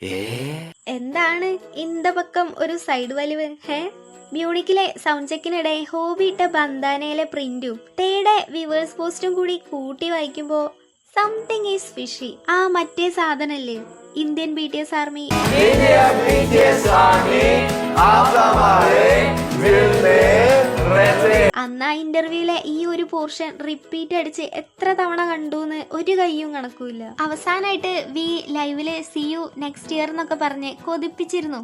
എന്താണ് ഇന്ത പക്കം ഒരു സൈഡ് വലിവ്? മ്യൂണിക്കിലെ സൗണ്ട് ചെക്കിനിടെ ഹോബി ഇട്ട ബന്ധാനയിലെ പ്രിന്റും തേടെ വിവേഴ്സ് പോസ്റ്റും കൂടി കൂട്ടി വായിക്കുമ്പോ സംതിങ് ഈസ് ഫിഷി. ആ മറ്റേ സാധനല്ലേ ഇന്ത്യൻ BTS ആർമി. അന്ന് ആ ഇന്റർവ്യൂലെ ഈ ഒരു പോർഷൻ റിപ്പീറ്റ് അടിച്ച് എത്ര തവണ കണ്ടുന്ന് ഒരു കയ്യും കണക്കൂല. അവസാനായിട്ട് വി ലൈവില് സി യു നെക്സ്റ്റ് ഇയർ എന്നൊക്കെ പറഞ്ഞ് കൊതിപ്പിച്ചിരുന്നു.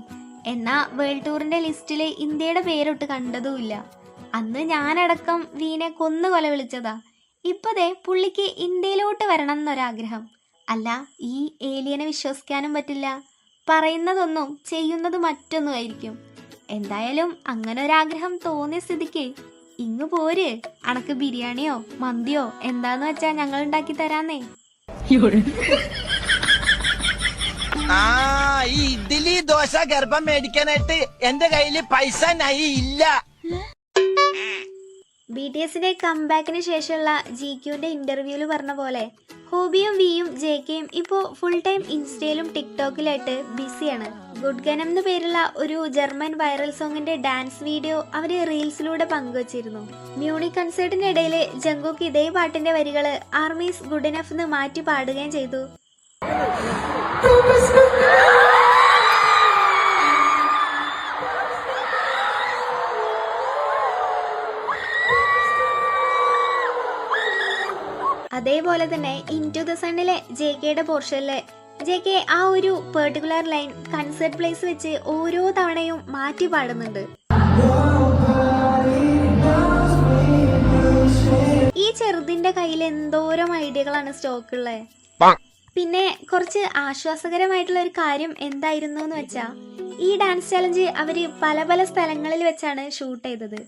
എന്നാ വേൾഡ് ടൂറിന്റെ ലിസ്റ്റില് ഇന്ത്യയുടെ പേരൊട്ട് കണ്ടതുമില്ല. അന്ന് ഞാനടക്കം വീനെ കൊന്നു കൊല വിളിച്ചതാ. ഇപ്പതേ പുള്ളിക്ക് ഇന്ത്യയിലോട്ട് വരണം എന്നൊരാഗ്രഹം. അല്ല, ഈ ഏലിയനെ വിശ്വസിക്കാനും പറ്റില്ല. പറയുന്നതൊന്നും ചെയ്യുന്നത് മറ്റൊന്നുമായിരിക്കും. എന്തായാലും അങ്ങനെ ഒരാഗ്രഹം തോന്നിയ സ്ഥിതിക്ക് ഇങ്ങ് പോര്. അണക്ക് ബിരിയാണിയോ മന്തിയോ എന്താന്ന് വെച്ചാ ഞങ്ങൾ ഉണ്ടാക്കി തരാന്നേ. ഈ ഇഡ്ഡലി ദോശ ഗർഭം മേടിക്കാനായിട്ട് എന്റെ കയ്യില് പൈസ ഇല്ല. BTSന്റെ കംബാക്കിന് ശേഷമുള്ള GQന്റെ ഇന്റർവ്യൂല് പറഞ്ഞ പോലെ ഹോബിയും വിയും JKയും ഇപ്പോ ഫുൾ ടൈം ഇൻസ്റ്റയിലും ടിക്ടോക്കിലായിട്ട് ബിസിയാണ്. ഗുഡ് ഗനം എന്ന പേരുള്ള ഒരു ജർമ്മൻ വൈറൽ സോങ്ങിന്റെ ഡാൻസ് വീഡിയോ അവര് റീൽസിലൂടെ പങ്കുവച്ചിരുന്നു. മ്യൂണിക് കൺസേർട്ടിനിടയില് ജങ്കുക്ക് ഇതേ പാട്ടിന്റെ വരികള് ആർമീസ് ഗുഡ് എനഫ് എന്ന് മാറ്റി പാടുകയും ചെയ്തു. അതേപോലെ തന്നെ ഇൻടു ദ സണ്ണിലെ JKയുടെ പോർഷനിലെ JK ആ ഒരു പെർട്ടിക്കുലർ ലൈൻ കൺസേർട്ട് പ്ലേസ് വെച്ച് ഓരോ തവണയും മാറ്റി പാടുന്നുണ്ട്. ഈ ചെറുതിന്റെ കയ്യിൽ എന്തോരം ഐഡിയകളാണ് സ്റ്റോക്കുള്ളത്. പിന്നെ കുറച്ച് ആശ്വാസകരമായിട്ടുള്ള ഒരു കാര്യം എന്തായിരുന്നു എന്ന് വെച്ചാ ഈ ഡാൻസ് ചലഞ്ച് അവര് പല പല സ്ഥലങ്ങളിൽ വെച്ചാണ് ഷൂട്ട് ചെയ്തത്.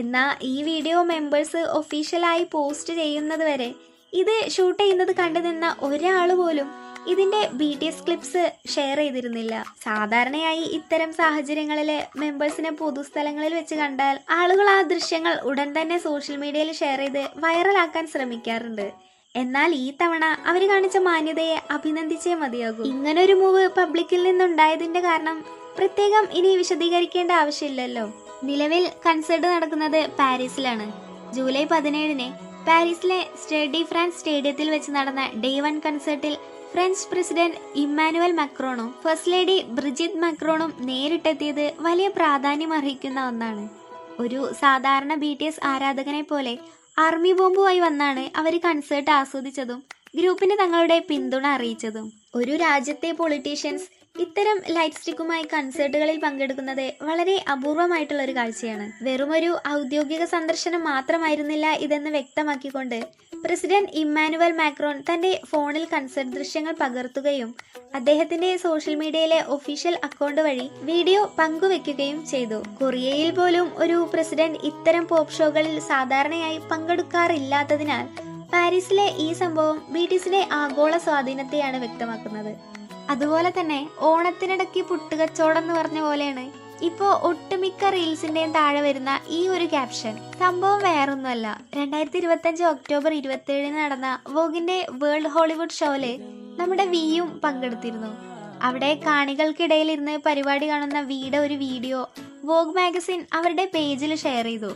എന്നാ ഈ വീഡിയോ മെമ്പേഴ്സ് ഒഫീഷ്യലായി പോസ്റ്റ് ചെയ്യുന്നത് വരെ ഇത് ഷൂട്ട് ചെയ്യുന്നത് കണ്ടു നിന്ന ഒരാൾ പോലും ഇതിന്റെ BTS ക്ലിപ്സ് ഷെയർ ചെയ്തിരുന്നില്ല. സാധാരണയായി ഇത്തരം സാഹചര്യങ്ങളില് മെമ്പേഴ്സിനെ പൊതുസ്ഥലങ്ങളിൽ വെച്ച് കണ്ടാൽ ആളുകൾ ആ ദൃശ്യങ്ങൾ ഉടൻ തന്നെ സോഷ്യൽ മീഡിയയിൽ ഷെയർ ചെയ്ത് വൈറലാക്കാൻ ശ്രമിക്കാറുണ്ട്. എന്നാൽ ഈ തവണ അവര് കാണിച്ച മാന്യതയെ അഭിനന്ദിച്ചേ മതിയാകൂ. ഇങ്ങനൊരു മൂവ് പബ്ലിക്കിൽ നിന്നുണ്ടായതിന്റെ കാരണം പ്രത്യേകം ഇനി വിശദീകരിക്കേണ്ട ആവശ്യമില്ലല്ലോ. നിലവിൽ കൺസേർട്ട് നടക്കുന്നത് പാരീസിലാണ്. ജൂലൈ 17-ന് പാരീസിലെ സ്റ്റേഡ് ഡി ഫ്രാൻസ് സ്റ്റേഡിയത്തിൽ വെച്ച് നടന്ന ഡേ 1 കൺസേർട്ടിൽ ഫ്രഞ്ച് പ്രസിഡന്റ് ഇമ്മാനുവൽ മാക്രോണും ഫസ്റ്റ് ലേഡി ബ്രിജിറ്റ് മാക്രോണും നേരിട്ടെത്തിയത് വലിയ പ്രാധാന്യം അർഹിക്കുന്ന ഒന്നാണ്. ഒരു സാധാരണ BTS ആരാധകനെ പോലെ ആർമി ബോംബുമായി വന്നാണ് അവർ കൺസേർട്ട് ആസ്വദിച്ചതും ഗ്രൂപ്പിന് തങ്ങളുടെ പിന്തുണ അറിയിച്ചതും. ഒരു രാജ്യത്തെ പൊളിറ്റീഷ്യൻസ് ഇത്തരം ലൈറ്റ് സ്റ്റിക്കുമായി കൺസേർട്ടുകളിൽ പങ്കെടുക്കുന്നത് വളരെ അപൂർവമായിട്ടുള്ള ഒരു കാഴ്ചയാണ്. വെറുമൊരു ഔദ്യോഗിക സന്ദർശനം മാത്രമായിരുന്നില്ല ഇതെന്ന് വ്യക്തമാക്കിക്കൊണ്ട് പ്രസിഡന്റ് ഇമ്മാനുവൽ മാക്രോൺ തന്റെ ഫോണിൽ കൺസേർട്ട് ദൃശ്യങ്ങൾ പകർത്തുകയും അദ്ദേഹത്തിന്റെ സോഷ്യൽ മീഡിയയിലെ ഒഫീഷ്യൽ അക്കൗണ്ട് വഴി വീഡിയോ പങ്കുവെക്കുകയും ചെയ്തു. കൊറിയയിൽ പോലും ഒരു പ്രസിഡന്റ് ഇത്തരം പോപ്പ് ഷോകളിൽ സാധാരണയായി പങ്കെടുക്കാറില്ലാത്തതിനാൽ പാരീസിലെ ഈ സംഭവം BTSന്റെ ആഗോള സ്വാധീനത്തെയാണ് വ്യക്തമാക്കുന്നത്. അതുപോലെ തന്നെ ഓണത്തിനിടയ്ക്ക് പുട്ടുകച്ചവടം എന്ന് പറഞ്ഞ പോലെയാണ് ഇപ്പോ ഒട്ടുമിക്ക റീൽസിന്റെയും താഴെ വരുന്ന ഈ ഒരു ക്യാപ്ഷൻ. സംഭവം വേറൊന്നുമല്ല, 2025 ഒക്ടോബർ 27-ന് നടന്ന വോഗിന്റെ വേൾഡ് ഹോളിവുഡ് ഷോയില് നമ്മുടെ വിയും പങ്കെടുത്തിരുന്നു. അവിടെ കാണികൾക്കിടയിൽ ഇരുന്ന് പരിപാടി കാണുന്ന വിയുടെ ഒരു വീഡിയോ വോഗ് മാഗസിൻ അവരുടെ പേജിൽ ഷെയർ ചെയ്തു.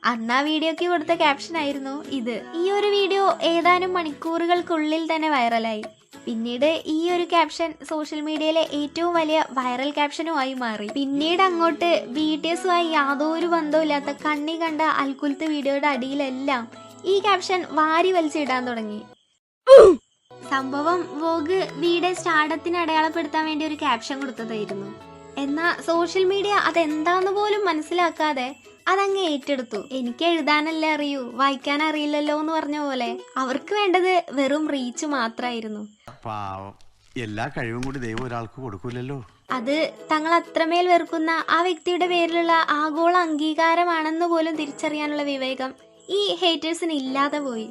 അന്ന് ആ വീഡിയോക്ക് കൊടുത്ത ക്യാപ്ഷൻ ആയിരുന്നു ഇത്. ഈ ഒരു വീഡിയോ ഏതാനും മണിക്കൂറുകൾക്കുള്ളിൽ തന്നെ വൈറലായി. പിന്നീട് ഈ ഒരു ക്യാപ്ഷൻ സോഷ്യൽ മീഡിയയിലെ ഏറ്റവും വലിയ വൈറൽ ക്യാപ്ഷനുമായി മാറി. പിന്നീട് അങ്ങോട്ട് BTSുമായി യാതൊരു ബന്ധവുമില്ലാത്ത കണ്ണി കണ്ട അൽക്കുലത്ത് വീഡിയോയുടെ അടിയിലെല്ലാം ഈ ക്യാപ്ഷൻ വാരി വലിച്ചിടാൻ തുടങ്ങി. സംഭവം വോഗ് വിയുടെ സ്റ്റാർഡത്തിന് അടയാളപ്പെടുത്താൻ വേണ്ടി ഒരു ക്യാപ്ഷൻ കൊടുത്തതായിരുന്നു. എന്നാൽ സോഷ്യൽ മീഡിയ അതെന്താന്ന് പോലും മനസ്സിലാക്കാതെ അതങ്ങ് ഏറ്റെടുത്തു. എനിക്ക് എഴുതാനല്ലേ അറിയൂ, വായിക്കാൻ അറിയില്ലല്ലോ എന്ന് പറഞ്ഞ പോലെ അവർക്ക് വേണ്ടത് വെറും റീച്ച് മാത്രമായിരുന്നു. എല്ലാ കഴിവും കൂടി ദൈവം ഒരാൾക്ക് കൊടുക്കൂലല്ലോ. അത് തങ്ങൾ അത്രമേൽ വെറുക്കുന്ന ആ വ്യക്തിയുടെ പേരിലുള്ള ആഗോള അംഗീകാരമാണെന്ന് പോലും തിരിച്ചറിയാനുള്ള വിവേകം ഈ ഹേറ്റേഴ്സിന് ഇല്ലാതെ പോയി.